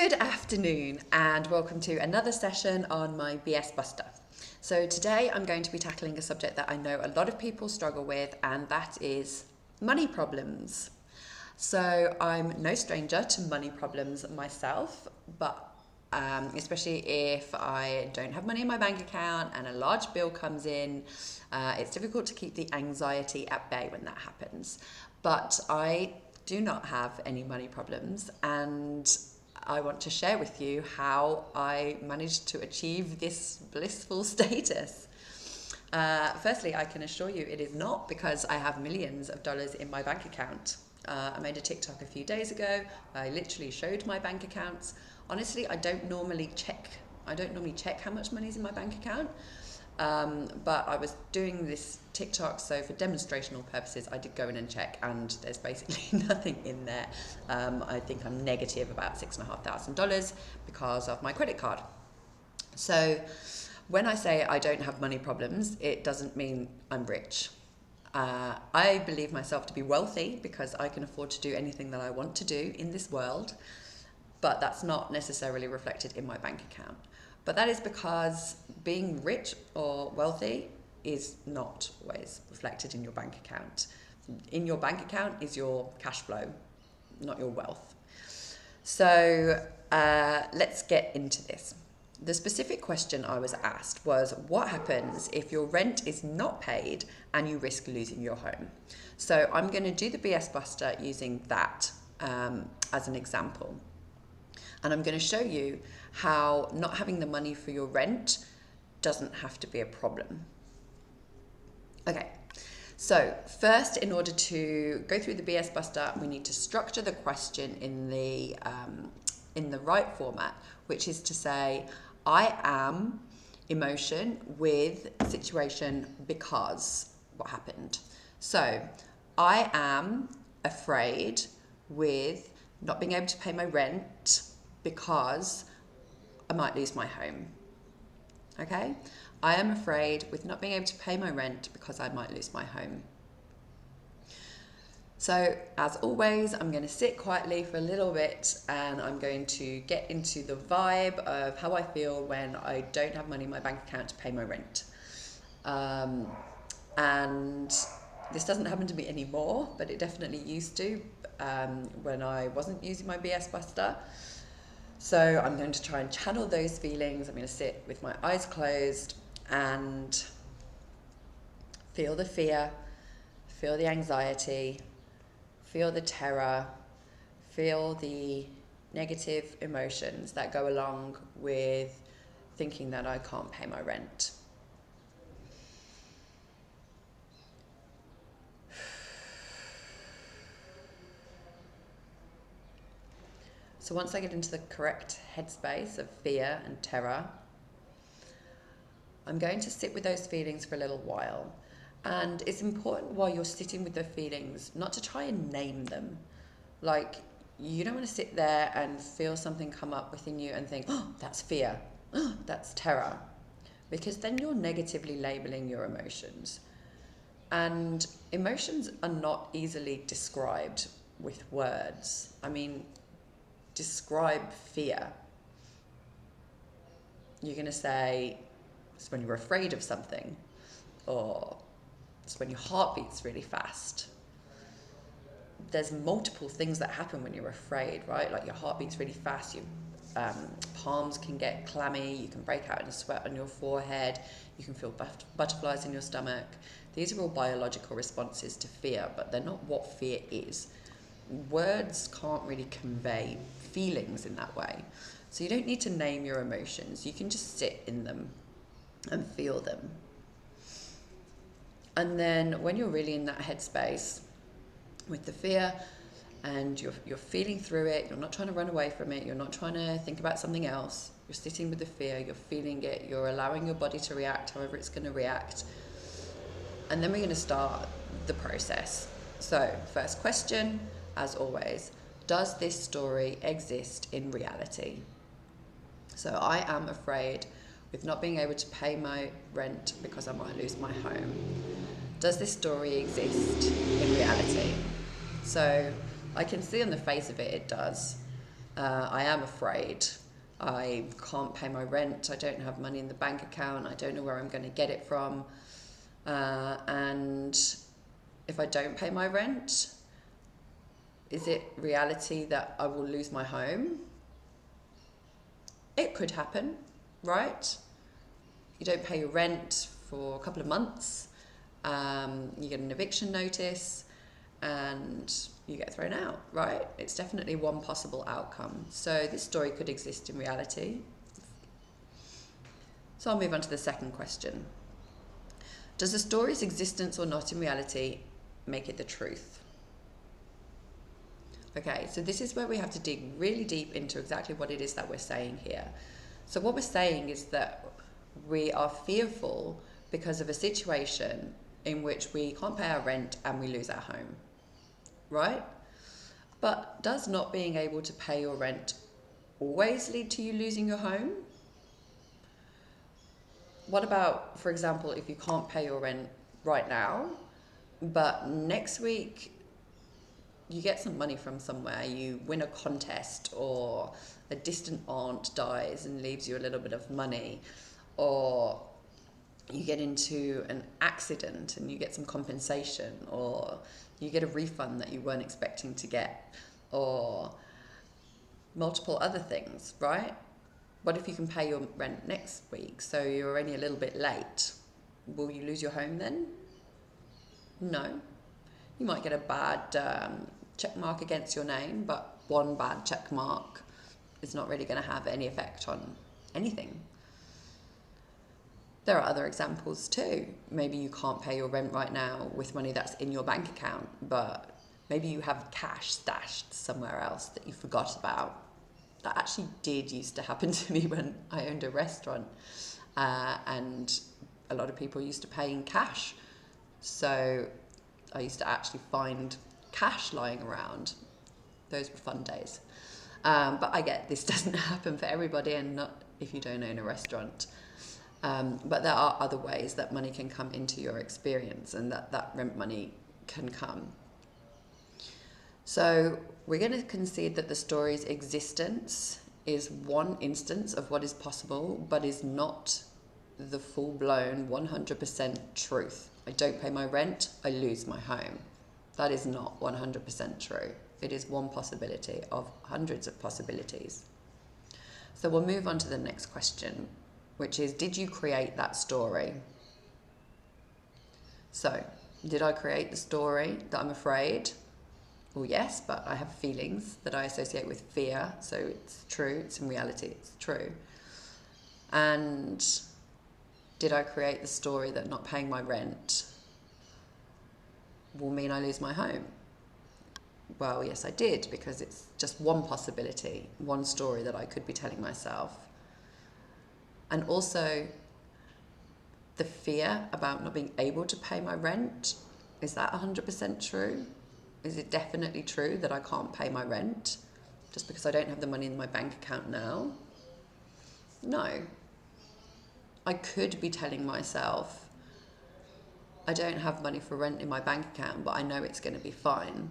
Good afternoon and welcome to another session on my BS Buster. So today I'm going to be tackling a subject that I know a lot of people struggle with, and that is money problems. So I'm no stranger to money problems myself, but especially if I don't have money in my bank account and a large bill comes in, it's difficult to keep the anxiety at bay when that happens. But I do not have any money problems, and I want to share with you how I managed to achieve this blissful status. Firstly, I can assure you it is not because I have millions of dollars in my bank account. I made a TikTok a few days ago. I literally showed my bank accounts. Honestly, I don't normally check how much money is in my bank account. But I was doing this TikTok, so for demonstrational purposes, I did go in and check, and there's basically nothing in there. I think I'm negative about $6,500 because of my credit card. So when I say I don't have money problems, it doesn't mean I'm rich. I believe myself to be wealthy because I can afford to do anything that I want to do in this world, but that's not necessarily reflected in my bank account. But that is because being rich or wealthy is not always reflected in your bank account. In your bank account is your cash flow, not your wealth. So let's get into this. The specific question I was asked was, what happens if your rent is not paid and you risk losing your home? So I'm going to do the BS Buster using that as an example. And I'm going to show you how not having the money for your rent doesn't have to be a problem. Okay, so first, in order to go through the BS Buster, we need to structure the question in the right format, which is to say, I am emotion with situation because what happened. So I am afraid with not being able to pay my rent because I might lose my home. Okay? I am afraid with not being able to pay my rent because I might lose my home. So, as always, I'm going to sit quietly for a little bit and I'm going to get into the vibe of how I feel when I don't have money in my bank account to pay my rent. And this doesn't happen to me anymore, but it definitely used to when I wasn't using my BS Buster. So I'm going to try and channel those feelings. I'm going to sit with my eyes closed and feel the fear, feel the anxiety, feel the terror, feel the negative emotions that go along with thinking that I can't pay my rent. So once I get into the correct headspace of fear and terror, I'm going to sit with those feelings for a little while. And it's important while you're sitting with the feelings not to try and name them. Like, you don't want to sit there and feel something come up within you and think, oh, that's fear, oh, that's terror. Because then you're negatively labeling your emotions. And emotions are not easily described with words. I mean, describe fear. You're going to say it's when you're afraid of something, or it's when your heart beats really fast. There's multiple things that happen when you're afraid, right? Like your heart beats really fast, your palms can get clammy, you can break out in sweat on your forehead, you can feel butterflies in your stomach. These are all biological responses to fear, but they're not what fear is. Words can't really convey feelings in that way. So you don't need to name your emotions. You can just sit in them and feel them. And then when you're really in that headspace with the fear and you're feeling through it, you're not trying to run away from it, you're not trying to think about something else, you're sitting with the fear, you're feeling it, you're allowing your body to react however it's going to react. And then we're going to start the process. So, first question, as always, does this story exist in reality? So I am afraid with not being able to pay my rent because I might lose my home. Does this story exist in reality? So I can see on the face of it, it does. I am afraid. I can't pay my rent. I don't have money in the bank account. I don't know where I'm going to get it from. And if I don't pay my rent, is it reality that I will lose my home? It could happen, right? You don't pay your rent for a couple of months, you get an eviction notice, and you get thrown out, right? It's definitely one possible outcome. So this story could exist in reality. So I'll move on to the second question. Does the story's existence or not in reality make it the truth? Okay, so this is where we have to dig really deep into exactly what it is that we're saying here. So what we're saying is that we are fearful because of a situation in which we can't pay our rent and we lose our home, right? But does not being able to pay your rent always lead to you losing your home? What about, for example, if you can't pay your rent right now, but next week you get some money from somewhere, you win a contest, or a distant aunt dies and leaves you a little bit of money, or you get into an accident and you get some compensation, or you get a refund that you weren't expecting to get, or multiple other things, right? What if you can pay your rent next week, so you're only a little bit late? Will you lose your home then? No. You might get a bad check mark against your name, but one bad check mark is not really going to have any effect on anything. There are other examples too. Maybe you can't pay your rent right now with money that's in your bank account, but maybe you have cash stashed somewhere else that you forgot about. That actually did used to happen to me when I owned a restaurant, and a lot of people used to pay in cash. So I used to actually find cash lying around. Those were fun days. But I get this doesn't happen for everybody, and not if you don't own a restaurant. But there are other ways that money can come into your experience, and that rent money can come. So we're going to concede that the story's existence is one instance of what is possible, but is not the full-blown 100% truth. I don't pay my rent, I lose my home. That is not 100% true. It is one possibility of hundreds of possibilities. So we'll move on to the next question, which is, did you create that story? So, did I create the story that I'm afraid? Well, yes, but I have feelings that I associate with fear, so it's true, it's in reality, it's true. And did I create the story that not paying my rent will mean I lose my home? Well, yes, I did, because it's just one possibility, one story that I could be telling myself. And also, the fear about not being able to pay my rent, is that 100% true? Is it definitely true that I can't pay my rent just because I don't have the money in my bank account now? No. I could be telling myself, I don't have money for rent in my bank account, but I know it's going to be fine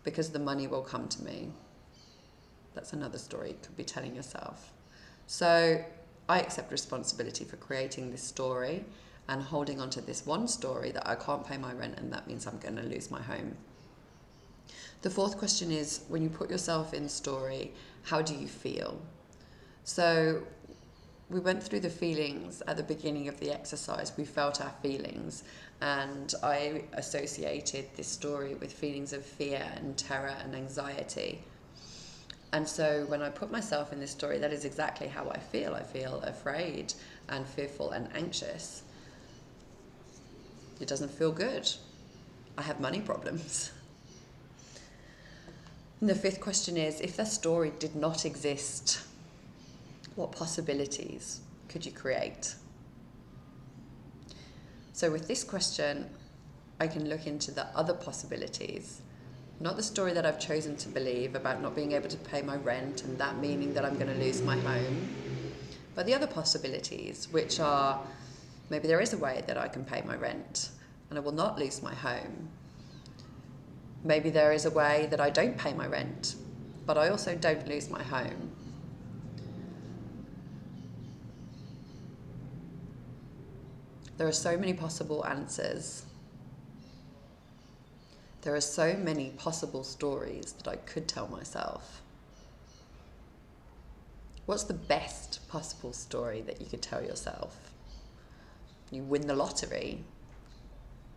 because the money will come to me. That's another story you could be telling yourself. So I accept responsibility for creating this story and holding on to this one story that I can't pay my rent, and that means I'm going to lose my home. The fourth question is, when you put yourself in the story, how do you feel? So we went through the feelings at the beginning of the exercise. We felt our feelings, and I associated this story with feelings of fear and terror and anxiety. And so when I put myself in this story, that is exactly how I feel. I feel afraid and fearful and anxious. It doesn't feel good. I have money problems. And the fifth question is, if the story did not exist, what possibilities could you create? So with this question, I can look into the other possibilities, not the story that I've chosen to believe about not being able to pay my rent and that meaning that I'm going to lose my home, but the other possibilities, which are, maybe there is a way that I can pay my rent and I will not lose my home. Maybe there is a way that I don't pay my rent but I also don't lose my home. There are so many possible answers. There are so many possible stories that I could tell myself. What's the best possible story that you could tell yourself? You win the lottery,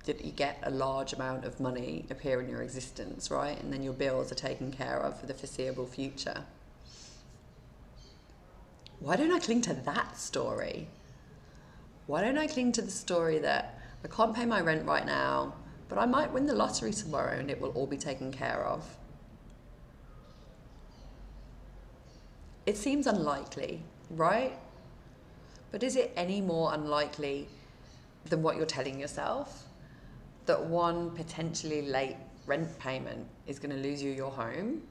that you get a large amount of money appear in your existence, right? And then your bills are taken care of for the foreseeable future. Why don't I cling to that story? Why don't I cling to the story that I can't pay my rent right now, but I might win the lottery tomorrow and it will all be taken care of? It seems unlikely, right? But is it any more unlikely than what you're telling yourself? That one potentially late rent payment is going to lose you your home?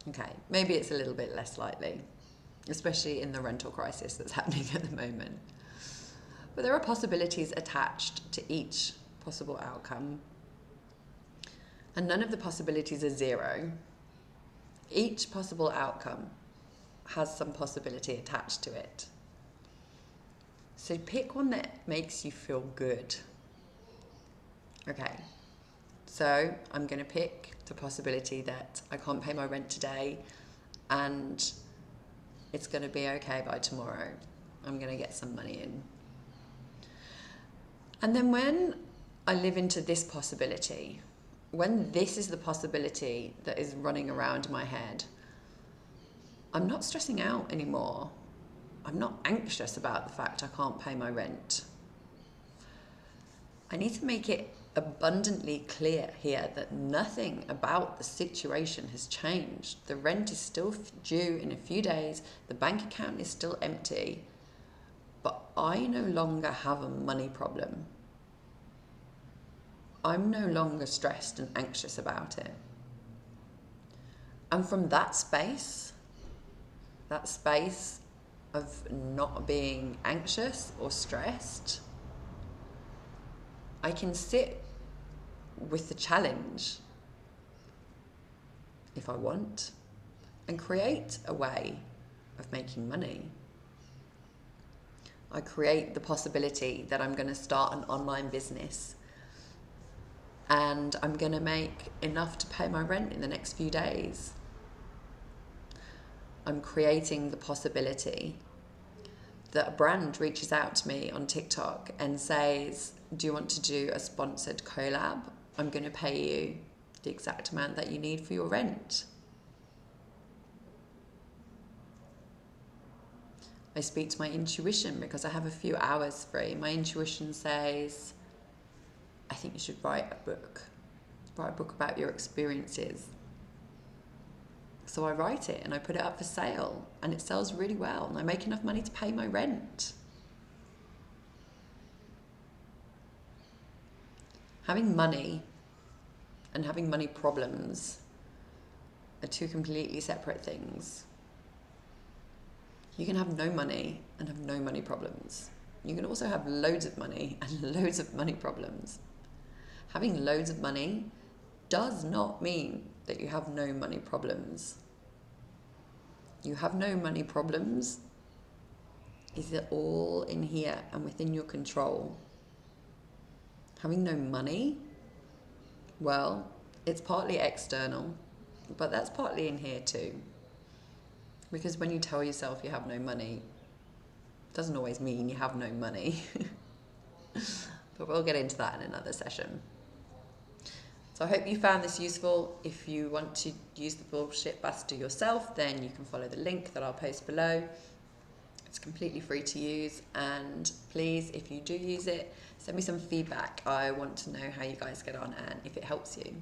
Okay, maybe it's a little bit less likely, especially in the rental crisis that's happening at the moment. But there are possibilities attached to each possible outcome. And none of the possibilities are zero. Each possible outcome has some possibility attached to it. So pick one that makes you feel good. Okay, so I'm going to pick the possibility that I can't pay my rent today and it's going to be okay by tomorrow. I'm going to get some money in. And then when I live into this possibility, when this is the possibility that is running around my head, I'm not stressing out anymore. I'm not anxious about the fact I can't pay my rent. I need to make it abundantly clear here that nothing about the situation has changed. The rent is still due in a few days, the bank account is still empty, but I no longer have a money problem. I'm no longer stressed and anxious about it. And from that space of not being anxious or stressed, I can sit with the challenge, if I want, and create a way of making money. I create the possibility that I'm going to start an online business and I'm going to make enough to pay my rent in the next few days. I'm creating the possibility that a brand reaches out to me on TikTok and says, do you want to do a sponsored collab? I'm going to pay you the exact amount that you need for your rent. I speak to my intuition because I have a few hours free. My intuition says, I think you should write a book. Write a book about your experiences. So I write it and I put it up for sale and it sells really well and I make enough money to pay my rent. Having money and having money problems are two completely separate things. You can have no money and have no money problems. You can also have loads of money and loads of money problems. Having loads of money does not mean that you have no money problems. You have no money problems is it all in here and within your control. Having no money, well, it's partly external, but that's partly in here too. Because when you tell yourself you have no money, it doesn't always mean you have no money. But we'll get into that in another session. So I hope you found this useful. If you want to use the Bullshit Buster yourself, then you can follow the link that I'll post below. It's completely free to use, and please, if you do use it, send me some feedback. I want to know how you guys get on and if it helps you.